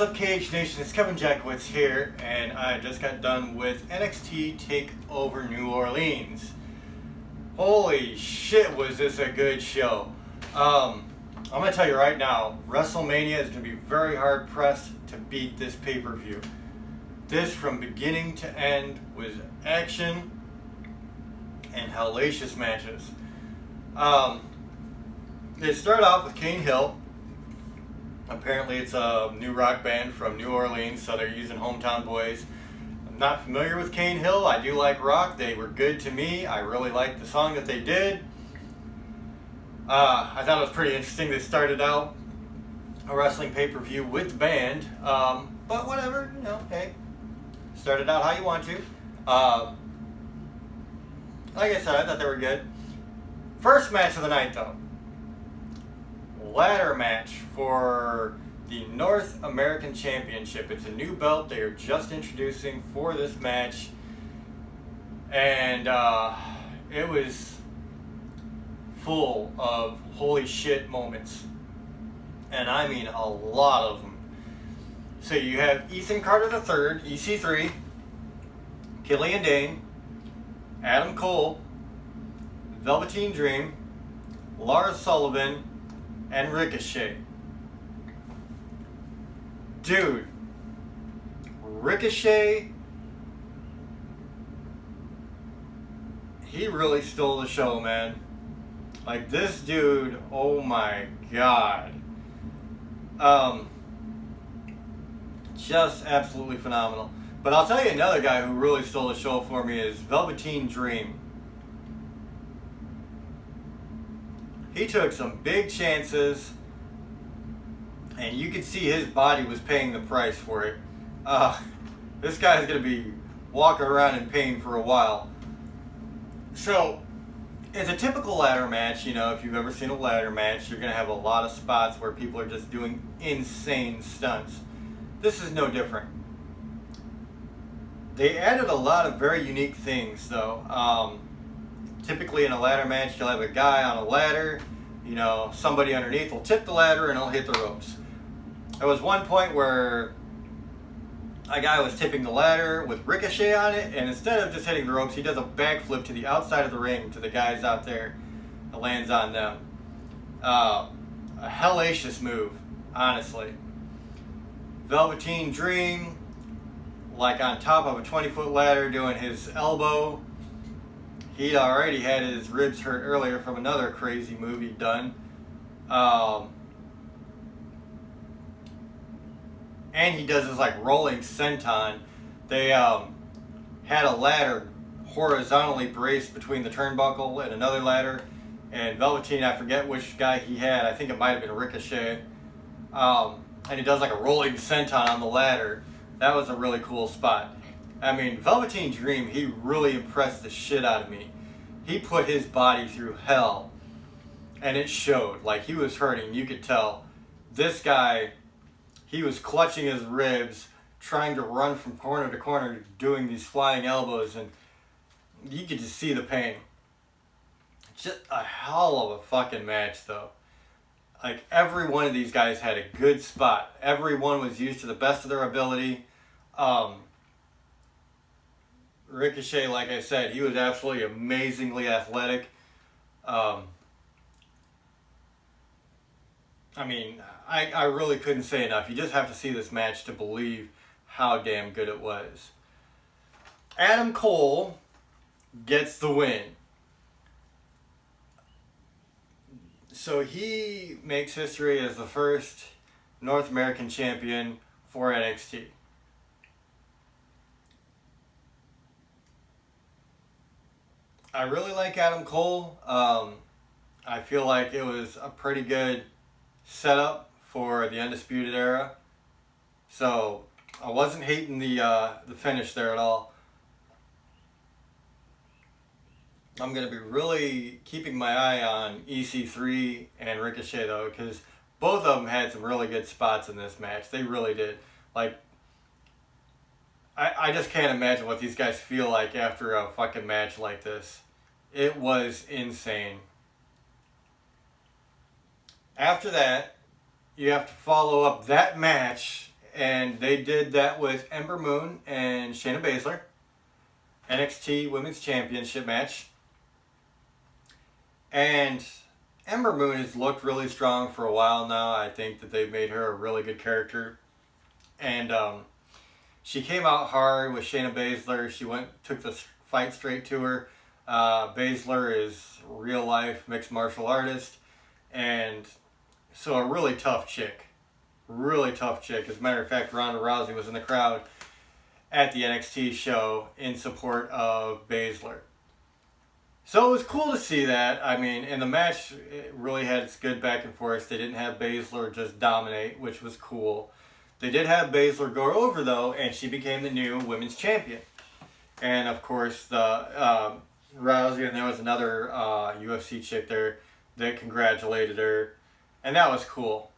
up, Cage Nation? It's Kevin Jackowitz here, and I just got done with NXT TakeOver New Orleans. Holy shit, was this a good show. I'm going to tell you right now, WrestleMania is going to be very hard pressed to beat this pay-per-view. This, from beginning to end, was action and hellacious matches. They start off with Kane Hill. Apparently it's a new rock band from New Orleans, so they're using hometown boys. I'm not familiar with Kane Hill. I do like rock. They were good to me. I really liked the song that they did. I thought it was pretty interesting. They started out a wrestling pay-per-view with the band, but whatever, hey, started out how you want to. Like I said, I thought they were good. First match of the night, though. Ladder match for the North American Championship. It's a new belt they are just introducing for this match, and it was full of holy shit moments, and I mean a lot of them. So you have Ethan Carter III, EC3, Killian Dane, Adam Cole, Velveteen Dream, Lars Sullivan, and Ricochet. Dude, Ricochet, he really stole the show, man. Like, this dude, oh my god. Just absolutely phenomenal. But I'll tell you another guy who really stole the show for me is Velveteen Dream. He took some big chances, and you could see his body was paying the price for it. This guy's going to be walking around in pain for a while. So, it's a typical ladder match. If you've ever seen a ladder match, you're going to have a lot of spots where people are just doing insane stunts. This is no different. They added a lot of very unique things, though. Typically in a ladder match, you'll have a guy on a ladder, somebody underneath will tip the ladder and he'll hit the ropes. There was one point where a guy was tipping the ladder with Ricochet on it, and instead of just hitting the ropes, he does a backflip to the outside of the ring to the guys out there. It lands on them. A hellacious move, honestly. Velveteen Dream, like on top of a 20-foot ladder doing his elbow. He'd already had his ribs hurt earlier from another crazy move he'd done. And he does this rolling senton. They had a ladder horizontally braced between the turnbuckle and another ladder. And Velveteen, I forget which guy he had. I think it might have been Ricochet. And he does a rolling senton on the ladder. That was a really cool spot. I mean, Velveteen Dream, he really impressed the shit out of me. He put his body through hell, and it showed. He was hurting. You could tell. This guy, he was clutching his ribs, trying to run from corner to corner, doing these flying elbows, and you could just see the pain. Just a hell of a fucking match, though. Every one of these guys had a good spot. Everyone was used to the best of their ability. Ricochet, like I said, he was absolutely amazingly athletic. I really couldn't say enough. You just have to see this match to believe how damn good it was. Adam Cole gets the win. So he makes history as the first North American champion for NXT. I really like Adam Cole. I feel like it was a pretty good setup for the Undisputed Era. So I wasn't hating the finish there at all. I'm going to be really keeping my eye on EC3 and Ricochet, though, because both of them had some really good spots in this match. They really did. I just can't imagine what these guys feel like after a fucking match like this. It was insane. After that, you have to follow up that match and they did that with Ember Moon and Shayna Baszler. NXT Women's Championship match. And Ember Moon has looked really strong for a while now. I think that they've made her a really good character. And she came out hard with Shayna Baszler. She took the fight straight to her. Baszler is a real life mixed martial artist. And so a really tough chick. Really tough chick. As a matter of fact, Ronda Rousey was in the crowd at the NXT show in support of Baszler. So it was cool to see that. I mean, in the match, it really had its good back and forth. They didn't have Baszler just dominate, which was cool. They did have Baszler go over, though, and she became the new women's champion. And, of course, the Rousey, and there was another UFC chick there that congratulated her. And that was cool.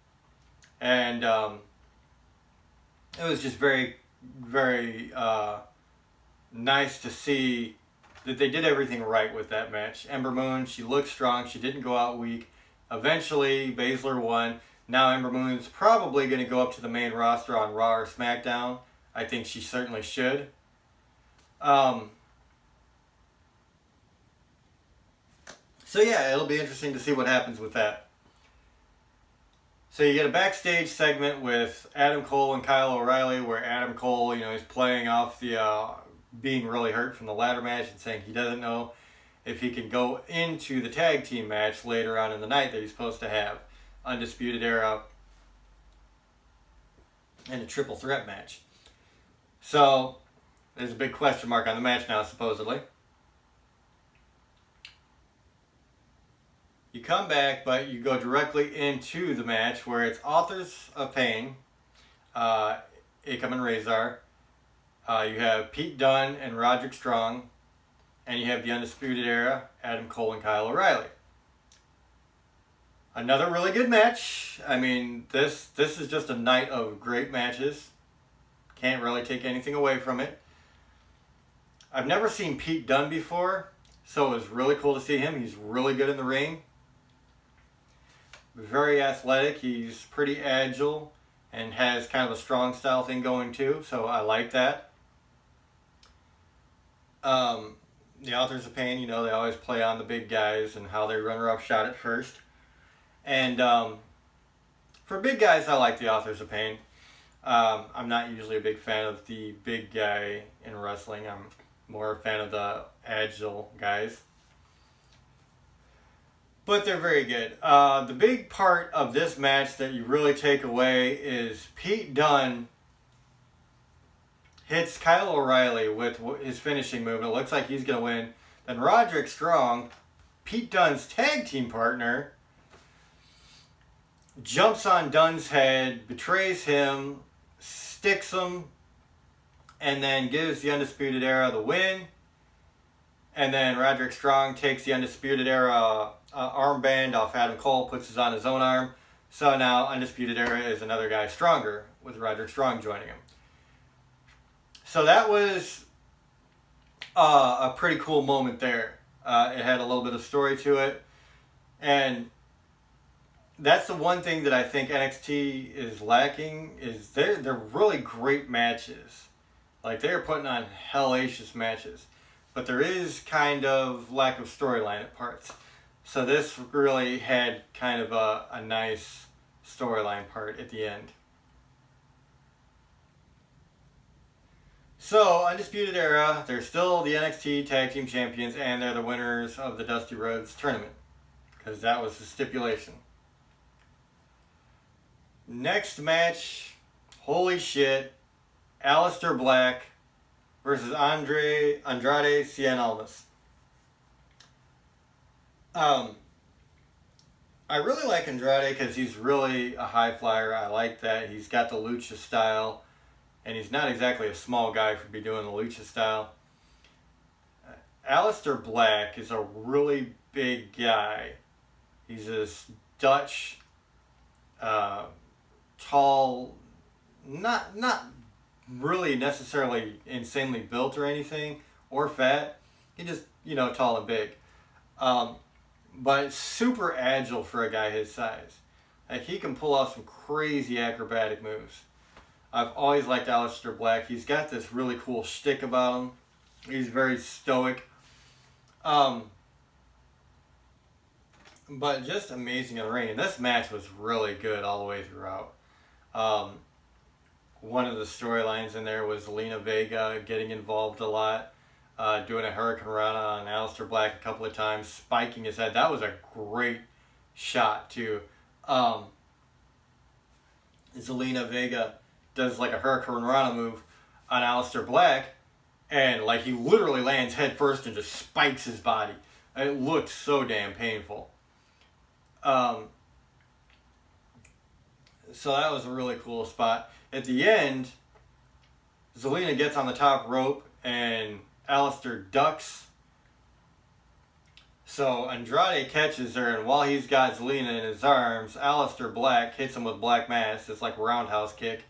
And it was just very, very nice to see that they did everything right with that match. Ember Moon, she looked strong. She didn't go out weak. Eventually, Baszler won. Now Ember Moon's probably going to go up to the main roster on Raw or SmackDown. I think she certainly should. So yeah, it'll be interesting to see what happens with that. So you get a backstage segment with Adam Cole and Kyle O'Reilly, where Adam Cole, he's playing off the being really hurt from the ladder match and saying he doesn't know if he can go into the tag team match later on in the night that he's supposed to have. Undisputed Era and a triple threat match. So there's a big question mark on the match now, supposedly. You come back, but you go directly into the match where it's Authors of Pain, Akam and Razor. You have Pete Dunne and Roderick Strong, and you have the Undisputed Era, Adam Cole and Kyle O'Reilly. Another really good match. I mean, this is just a night of great matches. Can't really take anything away from it. I've never seen Pete Dunne before, so it was really cool to see him. He's really good in the ring. Very athletic. He's pretty agile and has kind of a strong style thing going too, so I like that. The Authors of Pain, they always play on the big guys and how they run roughshod at first. And for big guys, I like the Authors of Pain. I'm not usually a big fan of the big guy in wrestling. I'm more a fan of the agile guys. But they're very good. The big part of this match that you really take away is Pete Dunne hits Kyle O'Reilly with his finishing move. It looks like he's going to win. Then Roderick Strong, Pete Dunne's tag team partner, jumps on Dunne's head, betrays him, sticks him, and then gives the Undisputed Era the win. And then Roderick Strong takes the Undisputed Era armband off Adam Cole, puts it on his own arm. So now Undisputed Era is another guy stronger, with Roderick Strong joining him. So that was a pretty cool moment there. It had a little bit of story to it. And that's the one thing that I think NXT is lacking, is they're really great matches. Like, they're putting on hellacious matches. But there is kind of lack of storyline at parts. So this really had kind of a nice storyline part at the end. So, Undisputed Era, they're still the NXT Tag Team Champions, and they're the winners of the Dusty Rhodes Tournament. Because that was the stipulation. Next match, holy shit, Aleister Black versus Andrade Cien Almas. I really like Andrade because he's really a high flyer. I like that. He's got the lucha style, and he's not exactly a small guy for be doing the lucha style. Aleister Black is a really big guy. He's this Dutch, tall, not really necessarily insanely built or anything, or fat. He just, tall and big. But super agile for a guy his size. Like, he can pull off some crazy acrobatic moves. I've always liked Aleister Black. He's got this really cool shtick about him. He's very stoic. But just amazing in the ring. And this match was really good all the way throughout. One of the storylines in there was Zelina Vega getting involved a lot, doing a Hurricane Rana on Aleister Black a couple of times, spiking his head. That was a great shot, too. Zelina Vega does like a Hurricane Rana move on Aleister Black, and like he literally lands head first and just spikes his body. It looked so damn painful. So that was a really cool spot. At the end, Zelina gets on the top rope and Aleister ducks. So Andrade catches her, and while he's got Zelina in his arms, Aleister Black hits him with Black Mass. It's like a roundhouse kick.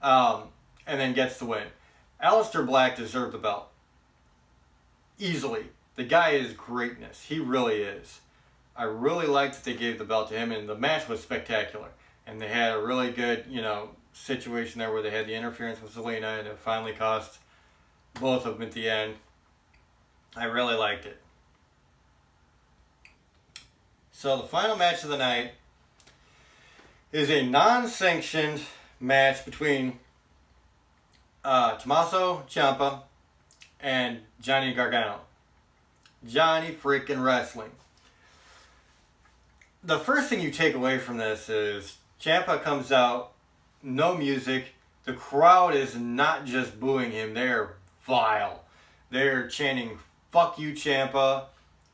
And then gets the win. Aleister Black deserved the belt. Easily. The guy is greatness. He really is. I really liked that they gave the belt to him, and the match was spectacular. And they had a really good, situation there where they had the interference with Zelina, and it finally cost both of them at the end. I really liked it. So the final match of the night is a non-sanctioned match between Tommaso Ciampa and Jonny Gargano. Johnny freaking wrestling. The first thing you take away from this is Ciampa comes out, no music. The crowd is not just booing him, they're vile. They're chanting, "Fuck you, Ciampa,"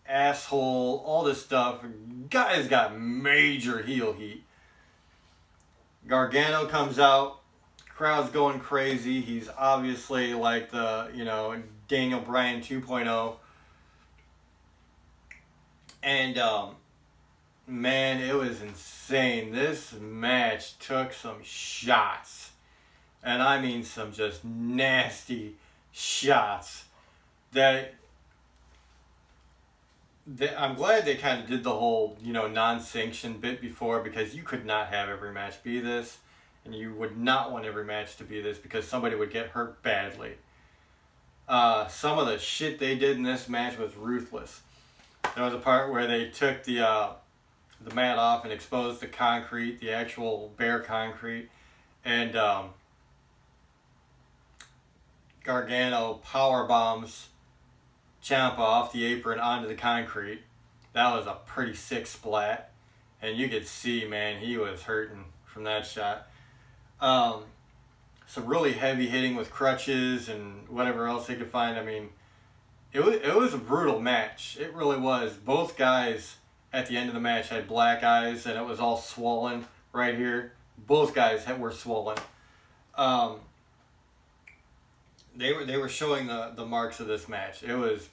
"asshole," all this stuff. Guy's got major heel heat. Gargano comes out, crowd's going crazy. He's obviously like the, Daniel Bryan 2.0. And, man, it was insane. This match took some shots. And I mean some just nasty shots. I'm glad they kind of did the whole, non-sanctioned bit before, because you could not have every match be this. And you would not want every match to be this, because somebody would get hurt badly. Some of the shit they did in this match was ruthless. There was a part where they took the mat off and exposed the concrete, the actual bare concrete, and Gargano power bombs Ciampa off the apron onto the concrete. That was a pretty sick splat, and you could see, man, he was hurting from that shot. Some really heavy hitting with crutches and whatever else they could find. I mean, it was a brutal match. It really was. Both guys at the end of the match had black eyes, and it was all swollen right here. Both guys were swollen. They were showing the marks of this match. It was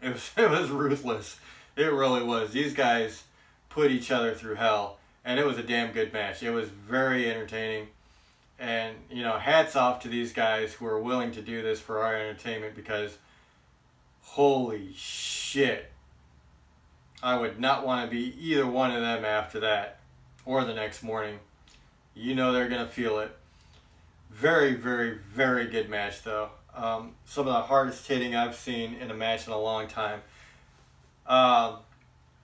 ruthless. It really was. These guys put each other through hell, and it was a damn good match. It was very entertaining, and hats off to these guys who are willing to do this for our entertainment, because holy shit, I would not want to be either one of them after that or the next morning. They're going to feel it. Very, very, very good match, though. Some of the hardest hitting I've seen in a match in a long time.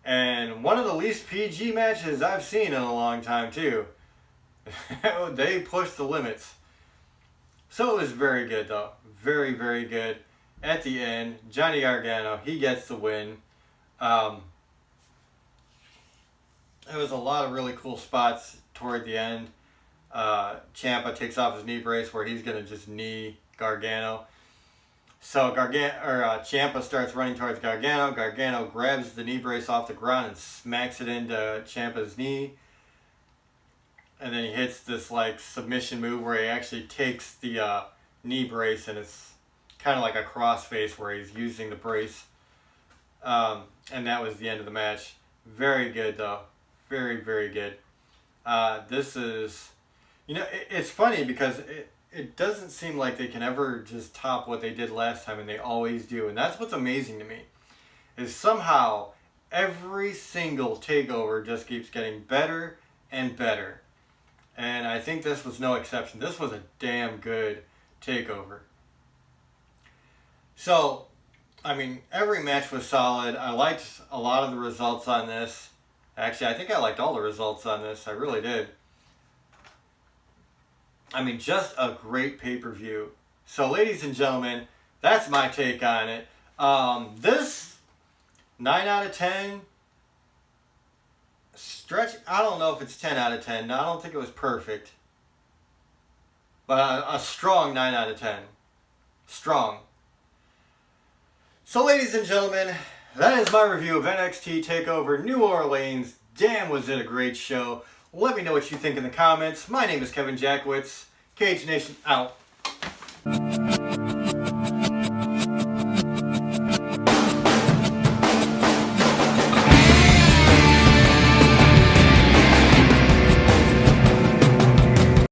And one of the least PG matches I've seen in a long time, too. They pushed the limits. So it was very good, though. Very, very good. At the end, Johnny Gargano, he gets the win. There was a lot of really cool spots toward the end. Ciampa takes off his knee brace where he's going to just knee Gargano. So Ciampa starts running towards Gargano. Gargano grabs the knee brace off the ground and smacks it into Ciampa's knee. And then he hits this like submission move where he actually takes the knee brace, and it's kind of like a crossface where he's using the brace. And that was the end of the match. Very good, though. Very, very good. This is... it's funny because it doesn't seem like they can ever just top what they did last time, and they always do. And that's what's amazing to me, is somehow every single takeover just keeps getting better and better. And I think this was no exception. This was a damn good takeover. So, I mean, every match was solid. I liked a lot of the results on this. Actually, I think I liked all the results on this. I really did. I mean, just a great pay-per-view. So, ladies and gentlemen, that's my take on it. This 9 out of 10 stretch. I don't know if it's 10 out of 10. No, I don't think it was perfect. But a strong 9 out of 10. Strong. So, ladies and gentlemen, that is my review of NXT TakeOver New Orleans. Damn, was it a great show. Let me know what you think in the comments. My name is Kevin Jackwitz. Cage Nation out.